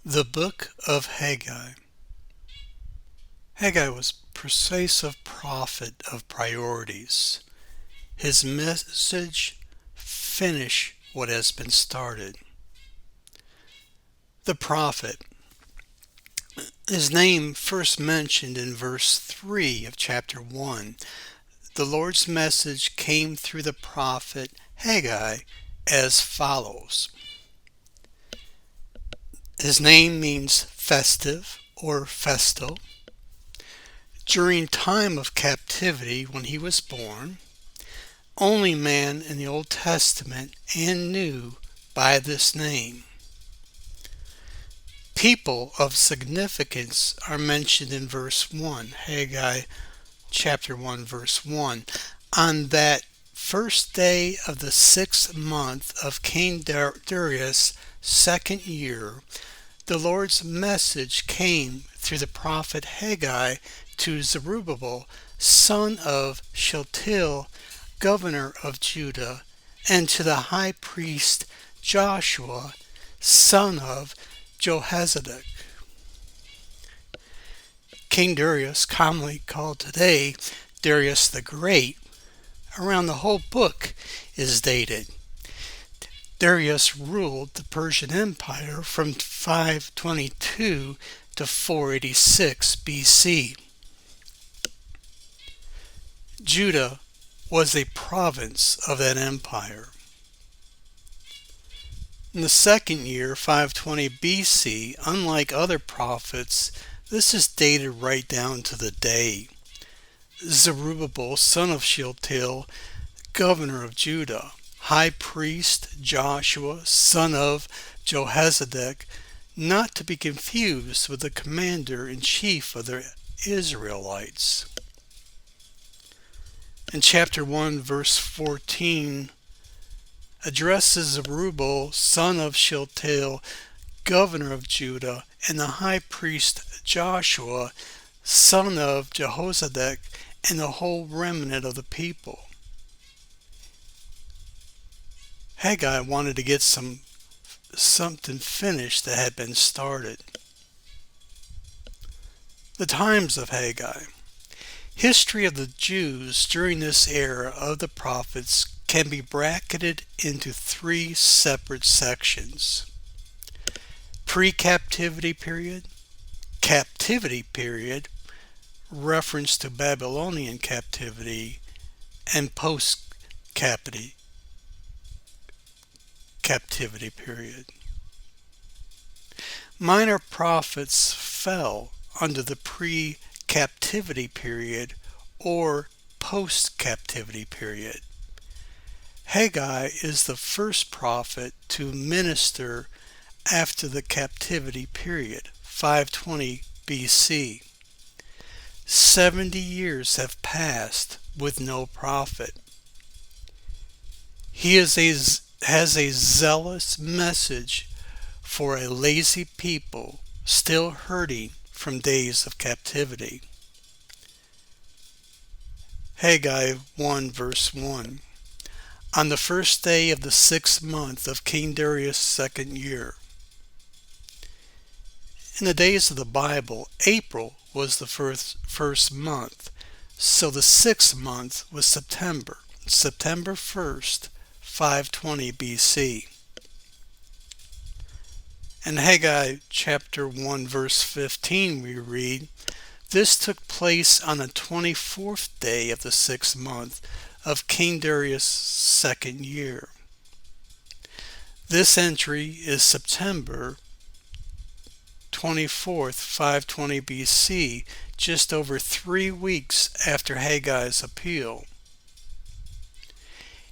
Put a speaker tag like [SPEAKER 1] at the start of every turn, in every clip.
[SPEAKER 1] The Book of Haggai. Haggai was persuasive prophet of priorities. His message finish what has been started. The prophet. His name first mentioned in verse 3 of chapter 1. The Lord's message came through the prophet Haggai as follows. His name means festive or festal. During time of captivity when he was born, only man in the Old Testament and New by this name. People of significance are mentioned in verse 1, Haggai chapter 1 verse 1. On that first day of the 6th month of King Darius' second year, the Lord's message came through the prophet Haggai to Zerubbabel, son of Shealtiel, governor of Judah, and to the high priest Joshua, son of Jehozadak. King Darius, commonly called today Darius the Great, around the whole book is dated. Darius ruled the Persian Empire from 522 to 486 BC. Judah was a province of that empire. In the second year, 520 BC, unlike other prophets, this is dated right down to the day. Zerubbabel, son of Shealtiel, governor of Judah, high priest Joshua, son of Jehozadak, not to be confused with the commander-in-chief of the Israelites. In chapter 1, verse 14, addresses Zerubbabel, son of Shealtiel, governor of Judah, and the high priest Joshua, son of Jehozadak, and the whole remnant of the people. Haggai wanted to get something finished that had been started. The times of Haggai. History of the Jews during this era of the prophets can be bracketed into three separate sections. Pre-captivity period, captivity period, reference to Babylonian captivity, and post-captivity period. Minor prophets fell under the pre-captivity period or post-captivity period. Haggai is the first prophet to minister after the captivity period, 520 BC. 70 years have passed with no prophet. He has a zealous message for a lazy people still hurting from days of captivity. Haggai 1 verse 1. On the first day of the 6th month of King Darius' second year. In the days of the Bible, April was the first month, so the 6th month was September 1st, 520 BC. In Haggai chapter 1 verse 15 we read, this took place on the 24th day of the 6th month of King Darius' second year. This entry is September 24th, 520 BC, just over 3 weeks after Haggai's appeal.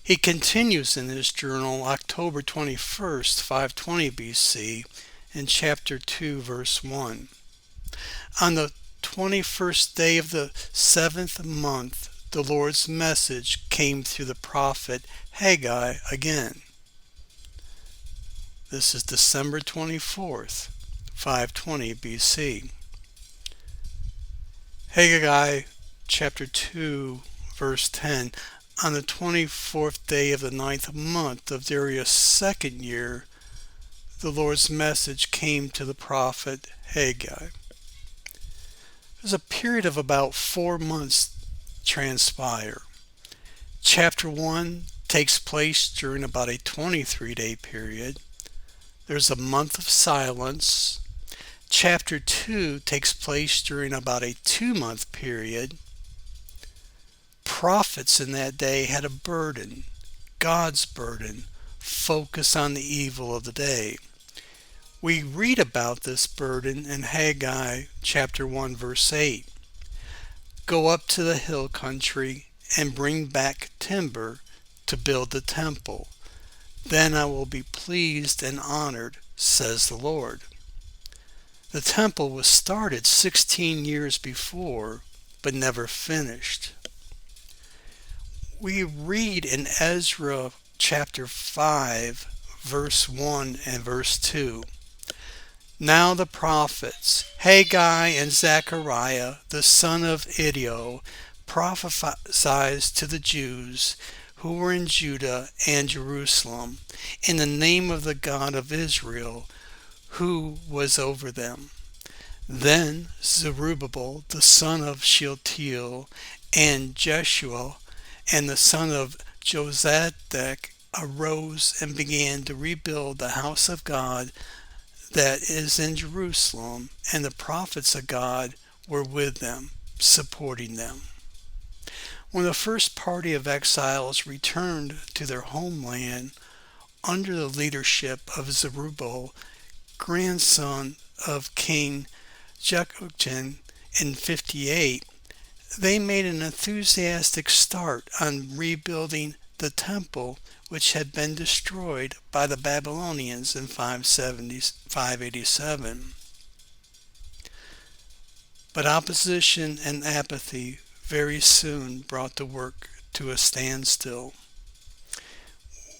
[SPEAKER 1] He continues in his journal October 21st, 520 BC, in chapter 2, verse 1. On the 21st day of the 7th month, the Lord's message came through the prophet Haggai again. This is December 24th, 520 BC. Haggai chapter 2, verse 10. On the 24th day of the 9th month of Darius' second year, the Lord's message came to the prophet Haggai. There's a period of about 4 months transpire. Chapter 1 takes place during about a 23-day period. There's a month of silence. Chapter 2 takes place during about a 2-month period. Prophets in that day had a burden, God's burden, focus on the evil of the day. We read about this burden in Haggai chapter 1 verse 8. Go up to the hill country and bring back timber to build the temple. Then I will be pleased and honored, says the Lord. The temple was started 16 years before, but never finished. We read in Ezra chapter 5, verse 1 and verse 2. Now the prophets, Haggai and Zechariah, the son of Iddo, prophesied to the Jews who were in Judah and Jerusalem in the name of the God of Israel, who was over them. Then Zerubbabel, the son of Shealtiel, and Jeshua, and the son of Jozadak, arose and began to rebuild the house of God that is in Jerusalem, and the prophets of God were with them, supporting them. When the first party of exiles returned to their homeland under the leadership of Zerubbabel, grandson of King Jehoiakim, in 58, they made an enthusiastic start on rebuilding the temple, which had been destroyed by the Babylonians in 587. But opposition and apathy very soon brought the work to a standstill.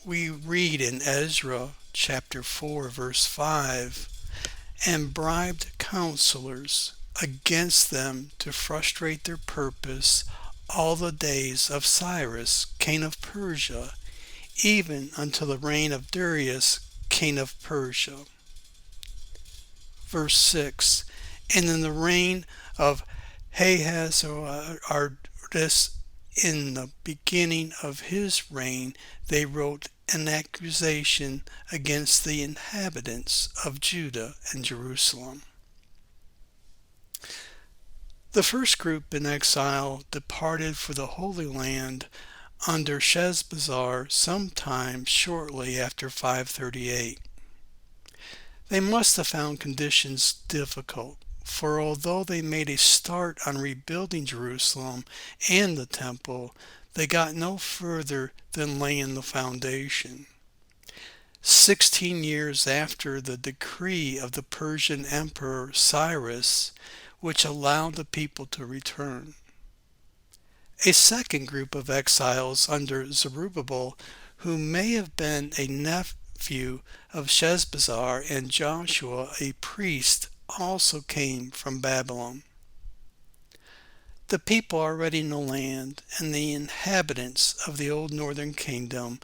[SPEAKER 1] We read in Ezra chapter 4 verse 5, and bribed counselors against them to frustrate their purpose all the days of Cyrus, king of Persia, even until the reign of Darius, king of Persia. Verse 6, and in the reign of Ahasuerus, in the beginning of his reign, they wrote an accusation against the inhabitants of Judah and Jerusalem. The first group in exile departed for the Holy Land under Sheshbazzar sometime shortly after 538. They must have found conditions difficult, for although they made a start on rebuilding Jerusalem and the temple, they got no further than laying the foundation. 16 years after the decree of the Persian Emperor Cyrus, which allowed the people to return. A second group of exiles under Zerubbabel, who may have been a nephew of Sheshbazzar and Joshua, a priest, also came from Babylon. The people already in the land and the inhabitants of the old northern kingdom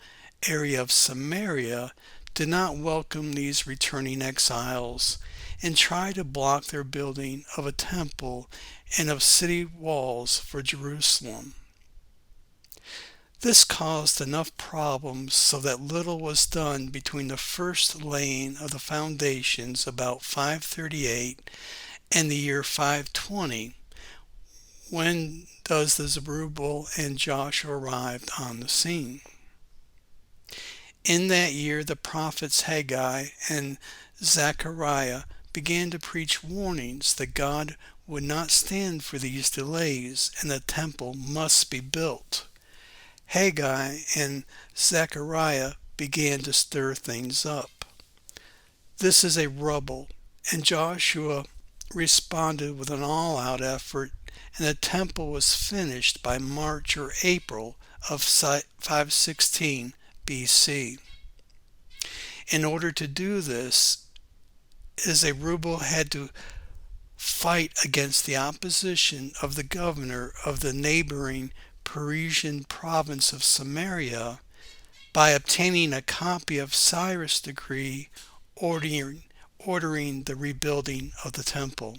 [SPEAKER 1] area of Samaria did not welcome these returning exiles and tried to block their building of a temple and of city walls for Jerusalem. This caused enough problems so that little was done between the first laying of the foundations about 538 and the year 520, when does the Zerubbabel and Joshua arrived on the scene. In that year, the prophets Haggai and Zechariah began to preach warnings that God would not stand for these delays and the temple must be built. Haggai and Zechariah began to stir things up. This is a rubble, and Joshua responded with an all-out effort, and the temple was finished by March or April of 516 BC. In order to do this, Zerubbabel had to fight against the opposition of the governor of the neighboring Persian province of Samaria by obtaining a copy of Cyrus' decree ordering, ordering the rebuilding of the temple.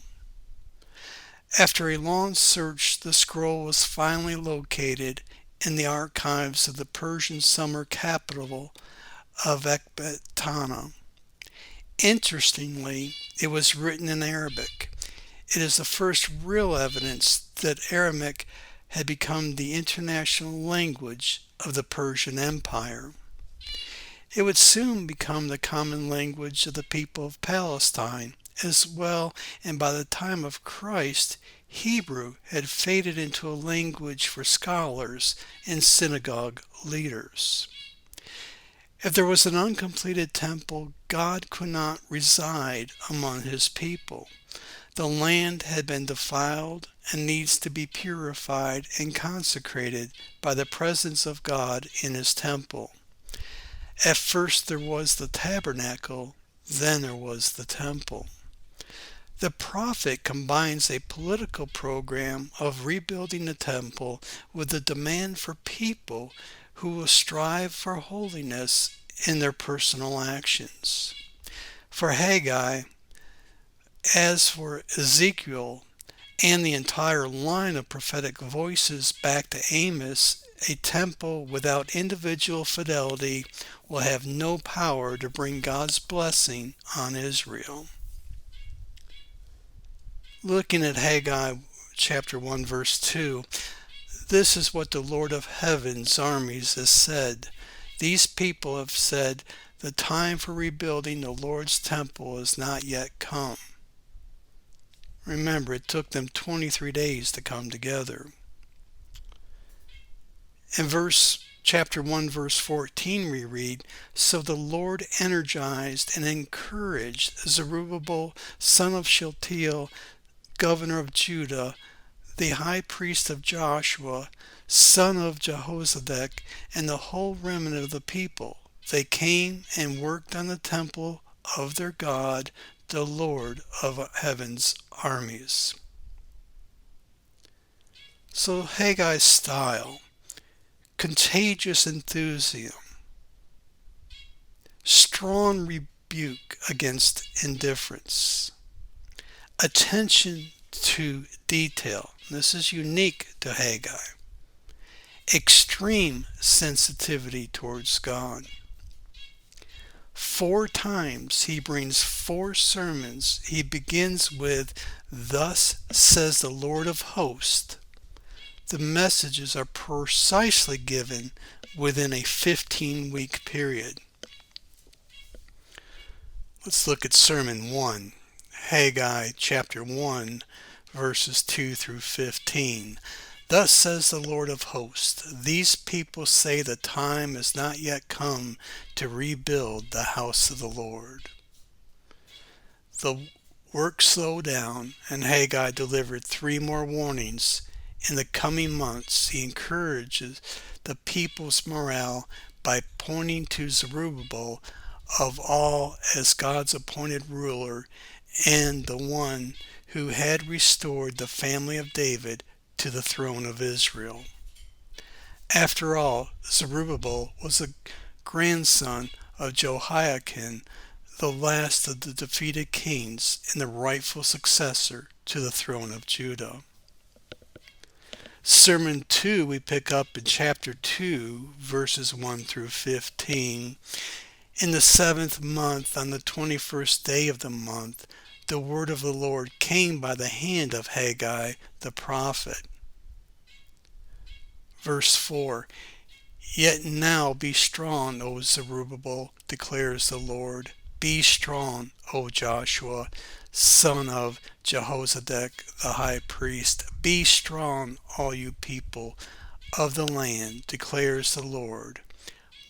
[SPEAKER 1] After a long search, the scroll was finally located in the archives of the Persian summer capital of Ecbatana. Interestingly, it was written in Arabic. It is the first real evidence that Aramaic had become the international language of the Persian Empire. It would soon become the common language of the people of Palestine as well, and by the time of Christ, Hebrew had faded into a language for scholars and synagogue leaders. If there was an uncompleted temple, God could not reside among his people. The land had been defiled and needs to be purified and consecrated by the presence of God in his temple. At first there was the tabernacle, then there was the temple. The prophet combines a political program of rebuilding the temple with the demand for people who will strive for holiness in their personal actions. For Haggai, as for Ezekiel, and the entire line of prophetic voices back to Amos, a temple without individual fidelity will have no power to bring God's blessing on Israel. Looking at Haggai chapter 1 verse 2, this is what the Lord of Heaven's armies has said. These people have said, the time for rebuilding the Lord's temple is not yet come. Remember, it took them 23 days to come together. In chapter 1 verse 14 we read, so the Lord energized and encouraged Zerubbabel, son of Shealtiel, governor of Judah, the high priest of Joshua, son of Jehozadak, and the whole remnant of the people. They came and worked on the temple of their God, the Lord of Heaven's armies. So Haggai's style: contagious enthusiasm, strong rebuke against indifference, attention to detail. This is unique to Haggai. Extreme sensitivity towards God. 4 times he brings 4 sermons. He begins with, thus says the Lord of hosts. The messages are precisely given within a 15-week period. Let's look at Sermon 1, Haggai chapter 1, verses 2 through 15. Thus says the Lord of hosts, these people say the time is not yet come to rebuild the house of the Lord. The work slowed down, and Haggai delivered 3 more warnings. In the coming months, he encourages the people's morale by pointing to Zerubbabel of all as God's appointed ruler and the one who had restored the family of David to the throne of Israel. After all, Zerubbabel was a grandson of Jehoiakim, the last of the defeated kings and the rightful successor to the throne of Judah. Sermon 2 we pick up in chapter 2, verses 1 through 15. In the 7th month, on the 21st day of the month, the word of the Lord came by the hand of Haggai the prophet. Verse 4, yet now be strong, O Zerubbabel, declares the Lord. Be strong, O Joshua, son of Jehozadak the high priest. Be strong, all you people of the land, declares the Lord.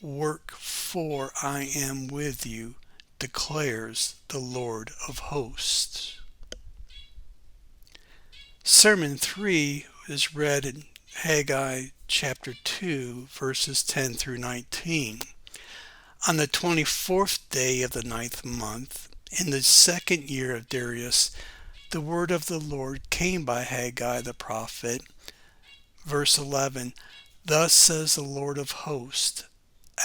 [SPEAKER 1] Work, for I am with you, declares the Lord of hosts. Sermon 3 is read in Haggai chapter 2, verses 10 through 19. On the 24th day of the 9th month, in the 2nd year of Darius, the word of the Lord came by Haggai the prophet. Verse 11, thus says the Lord of hosts,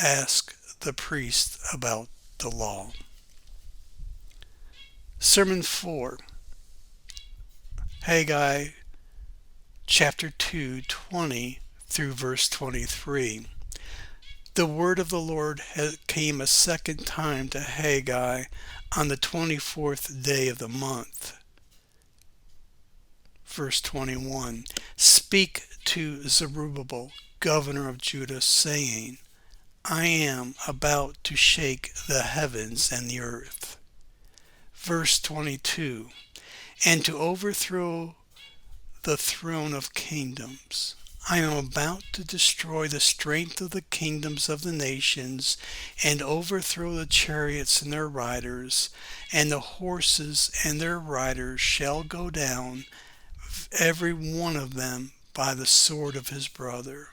[SPEAKER 1] ask the priest about the law. Sermon 4, Haggai chapter 2, 20 through verse 23. The word of the Lord came a second time to Haggai on the 24th day of the month. Verse 21. Speak to Zerubbabel, governor of Judah, saying, I am about to shake the heavens and the earth. Verse 22. And to overthrow the throne of kingdoms. I am about to destroy the strength of the kingdoms of the nations, and overthrow the chariots and their riders, and the horses and their riders shall go down, every one of them by the sword of his brother.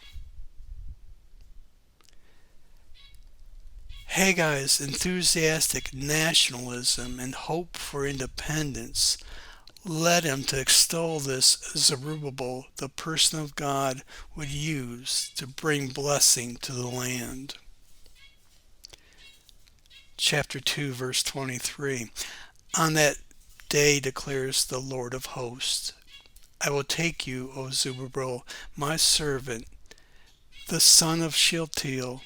[SPEAKER 1] Haggai's enthusiastic nationalism and hope for independence led him to extol this Zerubbabel, the person of God would use to bring blessing to the land. Chapter 2, verse 23. On that day declares the Lord of hosts, I will take you, O Zerubbabel, my servant, the son of Shealtiel,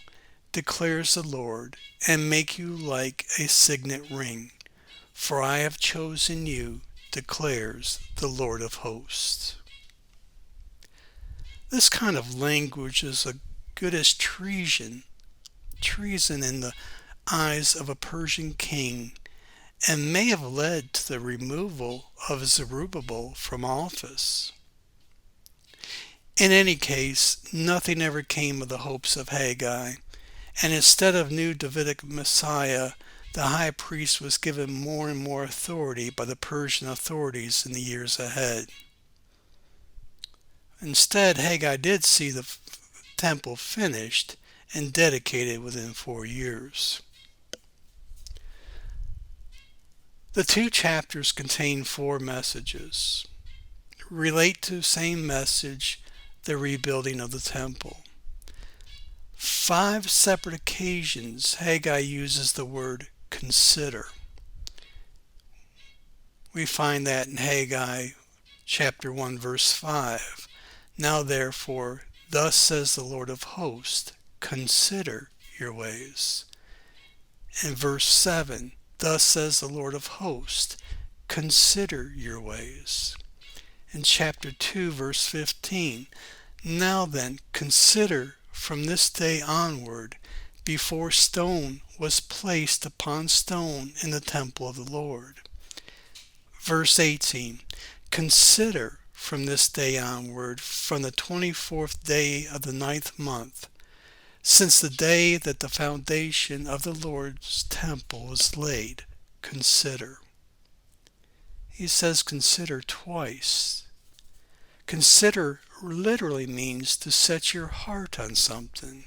[SPEAKER 1] declares the Lord, and make you like a signet ring, for I have chosen you, declares the Lord of hosts. This kind of language is as good as treason in the eyes of a Persian king, and may have led to the removal of Zerubbabel from office. In any case, nothing ever came of the hopes of Haggai, and instead of new Davidic Messiah, the high priest was given more and more authority by the Persian authorities in the years ahead. Instead, Haggai did see the temple finished and dedicated within 4 years. The 2 chapters contain 4 messages, relate to the same message, the rebuilding of the temple. 5 separate occasions Haggai uses the word consider. We find that in Haggai chapter 1 verse 5. Now therefore, thus says the Lord of hosts, consider your ways. In verse 7, thus says the Lord of hosts, consider your ways. In chapter 2 verse 15, now then, consider from this day onward, before stone was placed upon stone in the temple of the Lord. Verse 18, consider from this day onward, from the 24th day of the 9th month, since the day that the foundation of the Lord's temple was laid, consider. He says consider twice. Consider literally means to set your heart on something.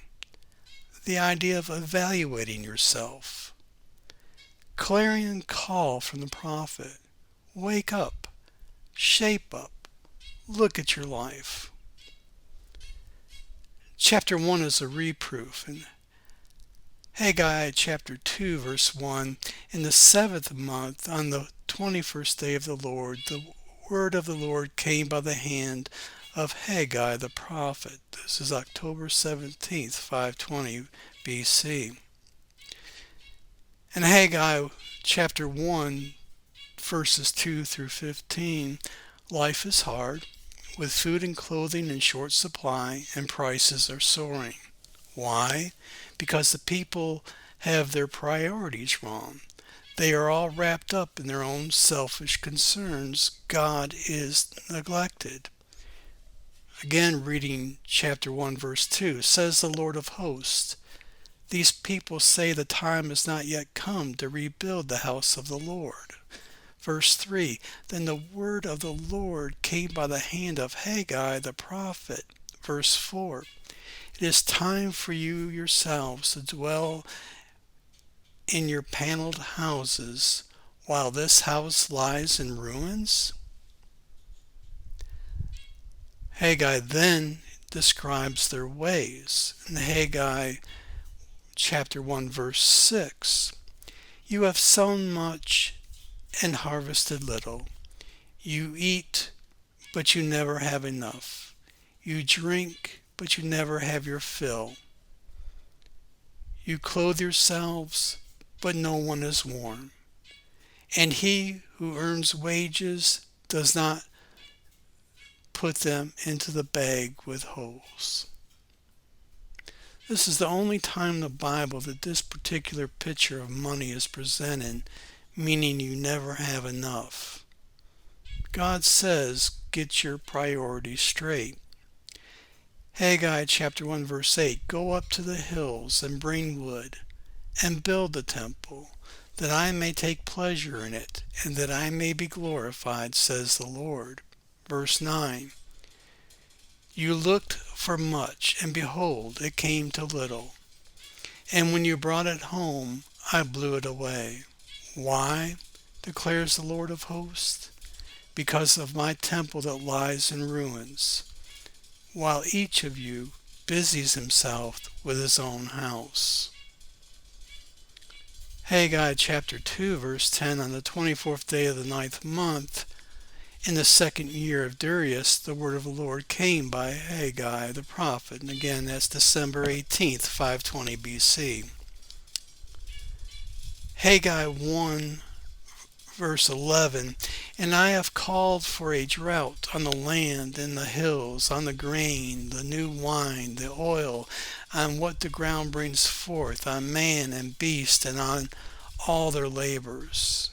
[SPEAKER 1] The idea of evaluating yourself. Clarion call from the prophet. Wake up. Shape up. Look at your life. Chapter 1 is a reproof. In Haggai chapter 2 verse 1, in the 7th month, on the 21st day of the Lord, the word of the Lord came by the hand of Haggai the prophet. This is October 17th, 520 BC. In Haggai chapter 1, verses 2 through 15, life is hard, with food and clothing in short supply, and prices are soaring. Why? Because the people have their priorities wrong. They are all wrapped up in their own selfish concerns. God is neglected. Again, reading chapter 1, verse 2, says the Lord of hosts, these people say the time has not yet come to rebuild the house of the Lord. Verse 3, then the word of the Lord came by the hand of Haggai the prophet. Verse 4, it is time for you yourselves to dwell in your paneled houses while this house lies in ruins. Haggai then describes their ways. In Haggai chapter 1 verse 6, you have sown much and harvested little. You eat, but you never have enough. You drink, but you never have your fill. You clothe yourselves, but no one is warm. And he who earns wages does not put them into the bag with holes. This is the only time in the Bible that this particular picture of money is presented, meaning you never have enough. God says, get your priorities straight. Haggai chapter 1 verse 8, go up to the hills and bring wood and build the temple, that I may take pleasure in it, and that I may be glorified, says the Lord. Verse 9, you looked for much, and behold, it came to little. And when you brought it home, I blew it away. Why? Declares the Lord of hosts. Because of my temple that lies in ruins, while each of you busies himself with his own house. Haggai chapter 2 verse 10, on the 24th day of the 9th month, in the 2nd year of Darius, the word of the Lord came by Haggai the prophet. And again, that's December 18th, 520 BC. Haggai 1 verse 11, and I have called for a drought on the land and the hills, on the grain, the new wine, the oil, on what the ground brings forth, on man and beast, and on all their labors.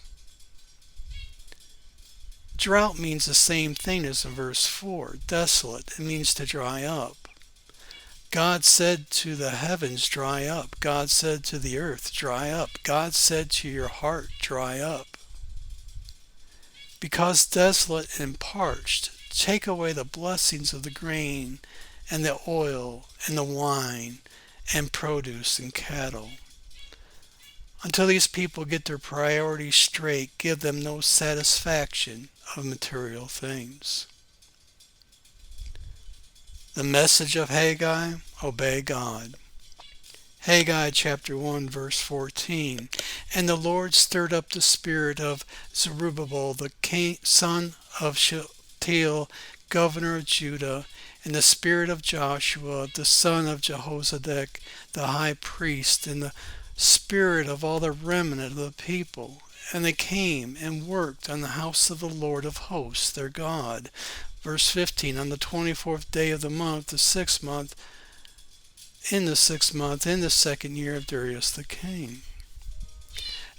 [SPEAKER 1] Drought means the same thing as in verse 4, desolate. It means to dry up. God said to the heavens, dry up. God said to the earth, dry up. God said to your heart, dry up. Because desolate and parched, take away the blessings of the grain and the oil and the wine and produce and cattle. Until these people get their priorities straight, give them no satisfaction of material things. The message of Haggai, obey God. Haggai chapter 1 verse 14, and the Lord stirred up the spirit of Zerubbabel the son of Shealtiel, governor of Judah, and the spirit of Joshua the son of Jehozadak the high priest, and the spirit of all the remnant of the people. And they came and worked on the house of the Lord of hosts their God. Verse 15, on the 24th day of the month, the 6th month, in the 6th month, in the 2nd year of Darius the king.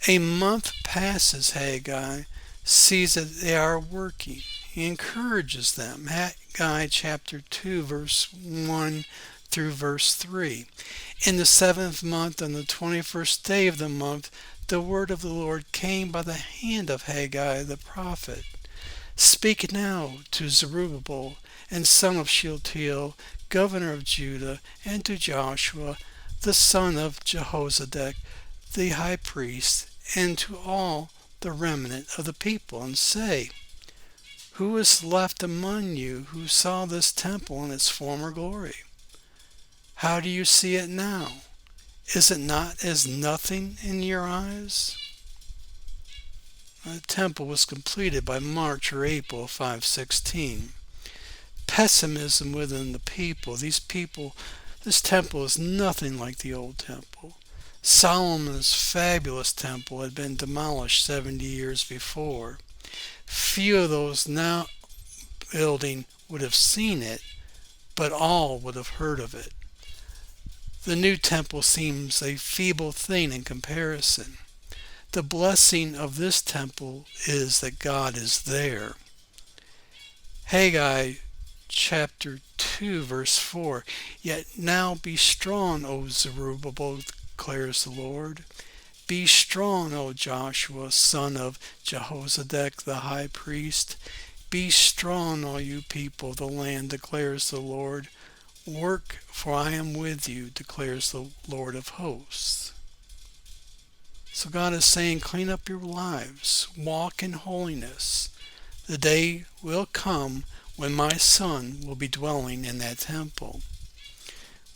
[SPEAKER 1] A month passes. Haggai sees that they are working. He encourages them. Haggai chapter 2 verse 1 through verse 3. In the 7th month, on the 21st day of the month, the word of the Lord came by the hand of Haggai the prophet. Speak now to Zerubbabel and son of Shealtiel, governor of Judah, and to Joshua the son of Jehozadak the high priest, and to all the remnant of the people, and say, who is left among you who saw this temple in its former glory? How do you see it now? Is it not as nothing in your eyes? The temple was completed by March or April of 516. Pessimism within the people. This temple is nothing like the old temple. Solomon's fabulous temple had been demolished 70 years before. Few of those now building would have seen it, but all would have heard of it. The new temple seems a feeble thing in comparison. The blessing of this temple is that God is there. Haggai chapter 2 verse 4, yet now be strong, O Zerubbabel, declares the Lord. Be strong, O Joshua, son of Jehozadak the high priest. Be strong, all you people of the land, declares the Lord. Work, for I am with you, declares the Lord of hosts. So God is saying, clean up your lives, walk in holiness. The day will come when my Son will be dwelling in that temple.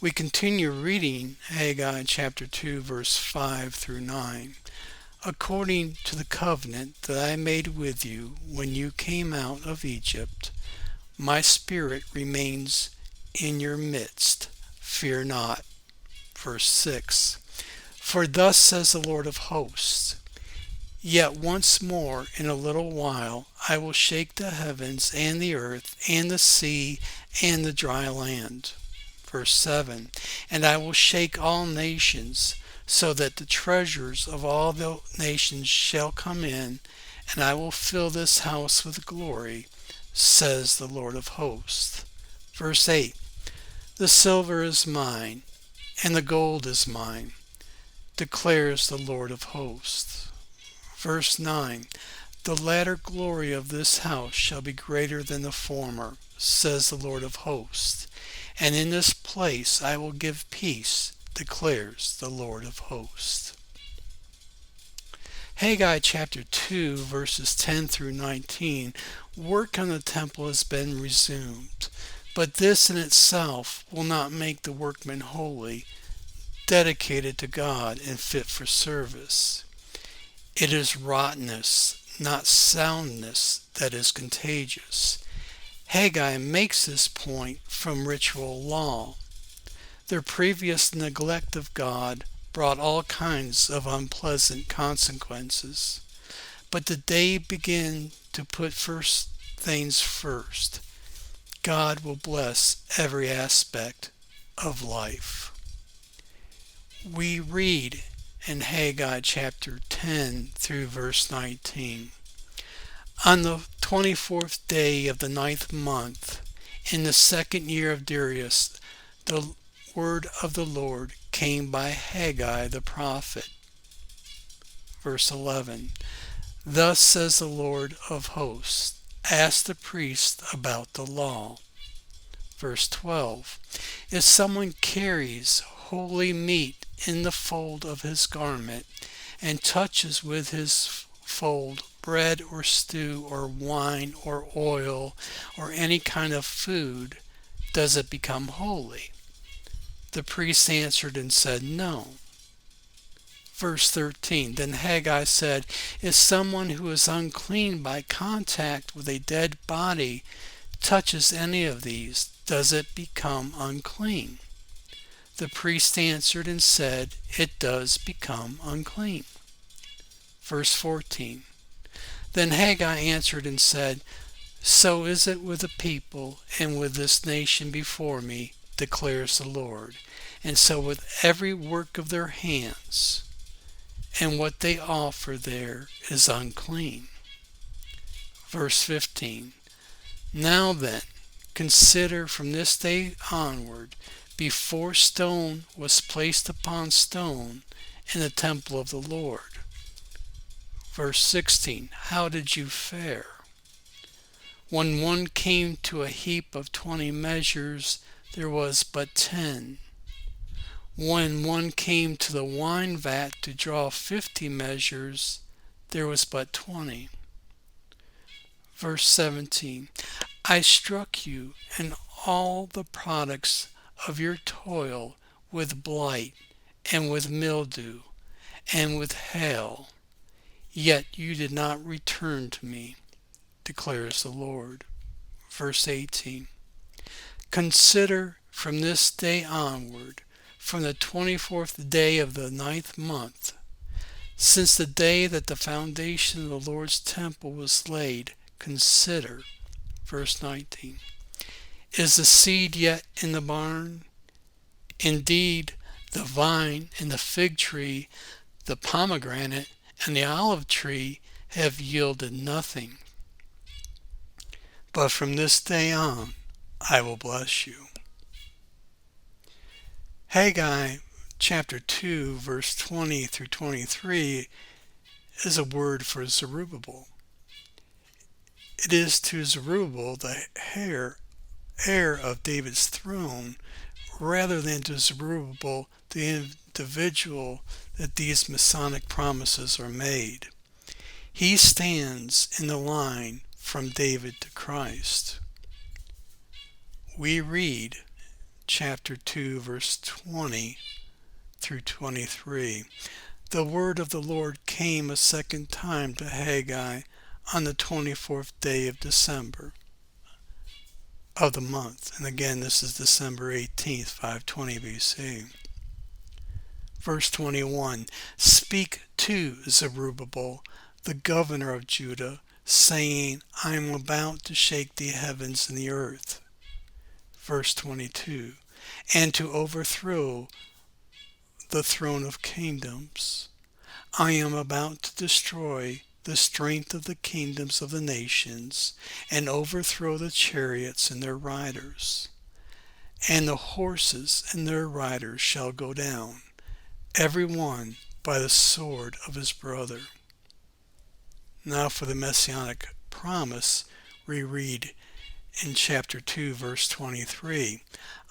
[SPEAKER 1] We continue reading Haggai chapter 2 verse 5 through 9. according to the covenant that I made with you when you came out of Egypt, my spirit remains in your midst. Fear not. Verse 6. For thus says the Lord of hosts, yet once more in a little while I will shake the heavens and the earth and the sea and the dry land. Verse 7. And I will shake all nations, so that the treasures of all the nations shall come in, and I will fill this house with glory, says the Lord of hosts. Verse 8. The silver is mine, and the gold is mine, declares the Lord of hosts. Verse 9. The latter glory of this house shall be greater than the former, says the Lord of hosts. And in this place I will give peace, declares the Lord of hosts. Haggai chapter 2 verses 10 through 19, work on the temple has been resumed, but this in itself will not make the workman holy, dedicated to God and fit for service. It is rottenness, not soundness, that is contagious. Haggai makes this point from ritual law. Their previous neglect of God brought all kinds of unpleasant consequences. But the day begin to put first things first. God will bless every aspect of life. We read in Haggai chapter 10 through verse 19. On the 24th day of the 9th month, in the 2nd year of Darius, the word of the Lord came by Haggai the prophet. Verse 11. Thus says the Lord of hosts, ask the priest about the law. Verse 12. If someone carries holy meat in the fold of his garment, and touches with his fold bread or stew or wine or oil or any kind of food, does it become holy? The priest answered and said, no. Verse 13. Then Haggai said, if someone who is unclean by contact with a dead body touches any of these, does it become unclean? The priest answered and said, it does become unclean. Verse 14. Then Haggai answered and said, so is it with the people and with this nation before me, declares the Lord, and so with every work of their hands, and what they offer there is unclean. Verse 15. Now then, consider from this day onward, before stone was placed upon stone in the temple of the Lord. Verse 16. How did you fare? When one came to a heap of 20 measures, there was but 10. When one came to the wine vat to draw 50 measures, there was but 20. Verse 17. I struck you and all the products of your toil with blight and with mildew and with hail, yet you did not return to me, declares the Lord. Verse 18. Consider from this day onward, from the 24th day of the 9th month, since the day that the foundation of the Lord's temple was laid, consider. Verse 19. Is the seed yet in the barn? Indeed, the vine and the fig tree, the pomegranate and the olive tree have yielded nothing. But from this day on, I will bless you. Haggai chapter 2, verse 20 through 23 is a word for Zerubbabel. It is to Zerubbabel, the heir of David's throne, rather than to Zerubbabel, the individual, that these Masonic promises are made. He stands in the line from David to Christ. We read chapter 2, verse 20 through 23. The word of the Lord came a second time to Haggai on the 24th day of December of the month. And again, this is December 18th, 520 BC. Verse 21, Speak to Zerubbabel, the governor of Judah, saying, I am about to shake the heavens and the earth. Verse 22, and to overthrow the throne of kingdoms. I am about to destroy the strength of the kingdoms of the nations, and overthrow the chariots and their riders. And the horses and their riders shall go down, every one by the sword of his brother. Now for the messianic promise, we read in chapter 2, verse 23,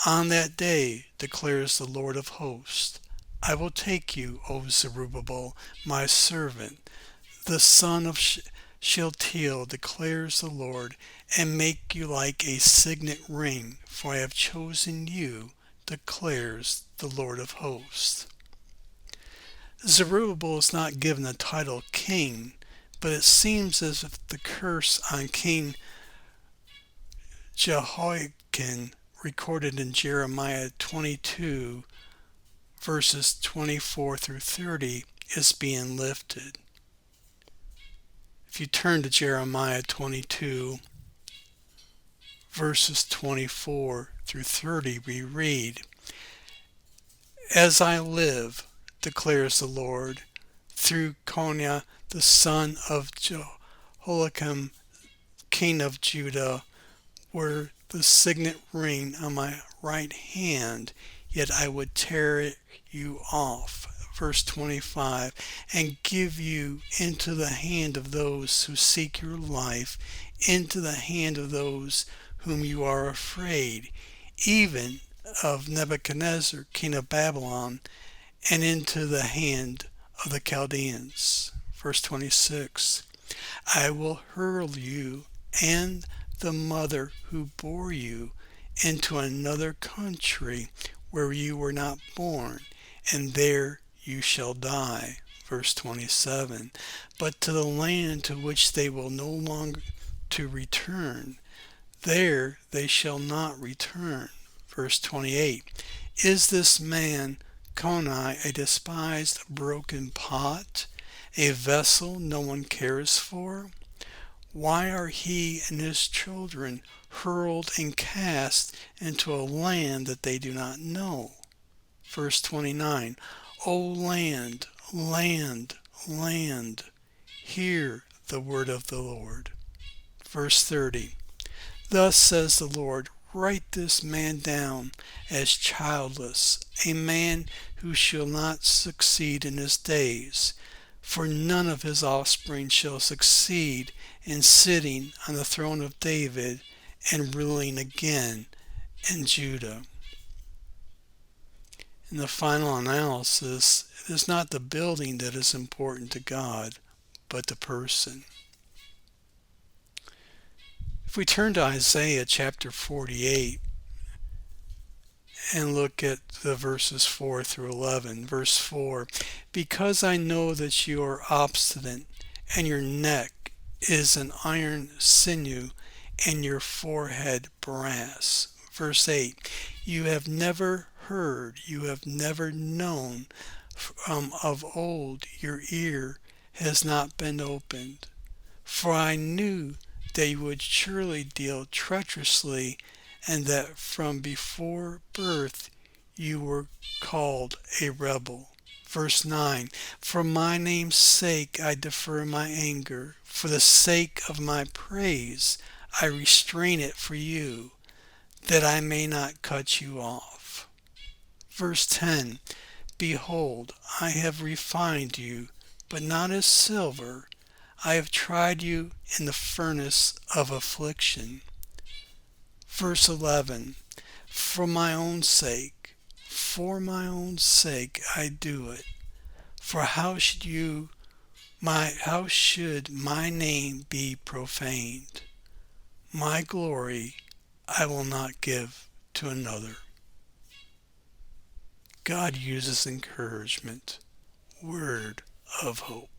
[SPEAKER 1] On that day, declares the Lord of hosts, I will take you, O Zerubbabel, my servant, the son of Shealtiel, declares the Lord, and make you like a signet ring, for I have chosen you, declares the Lord of hosts. Zerubbabel is not given the title king, but it seems as if the curse on King Jehoiakim, recorded in Jeremiah 22, verses 24 through 30, is being lifted. If you turn to Jeremiah 22, verses 24 through 30, we read, As I live, declares the Lord, through Coniah the son of Jehoiakim, king of Judah, were the signet ring on my right hand, yet I would tear you off. Verse 25, and give you into the hand of those who seek your life, into the hand of those whom you are afraid, even of Nebuchadnezzar, king of Babylon, and into the hand of the Chaldeans. Verse 26, I will hurl you and the mother who bore you into another country where you were not born, and there you shall die. Verse 27, but to the land to which they will no longer to return, there they shall not return. Verse 28, is this man Coni a despised broken pot, a vessel no one cares for? Why are he and his children hurled and cast into a land that they do not know? Verse 29, O land, land, land, hear the word of the Lord. Verse 30, thus says the Lord, write this man down as childless, a man who shall not succeed in his days, for none of his offspring shall succeed in sitting on the throne of David and ruling again in Judah. In the final analysis, it is not the building that is important to God, but the person. If we turn to Isaiah chapter 48 and look at the verses 4 through 11, verse 4, because I know that you are obstinate, and your neck is an iron sinew, and your forehead brass. Verse 8, you have never heard, you have never known, of old your ear has not been opened. For I knew that you would surely deal treacherously, and that from before birth you were called a rebel. Verse 9, for my name's sake I defer my anger, for the sake of my praise I restrain it for you, that I may not cut you off. Verse 10, behold, I have refined you, but not as silver. I have tried you in the furnace of affliction. Verse 11, for my own sake I do it. For how should my name be profaned? My glory I will not give to another. God uses encouragement. word of hope.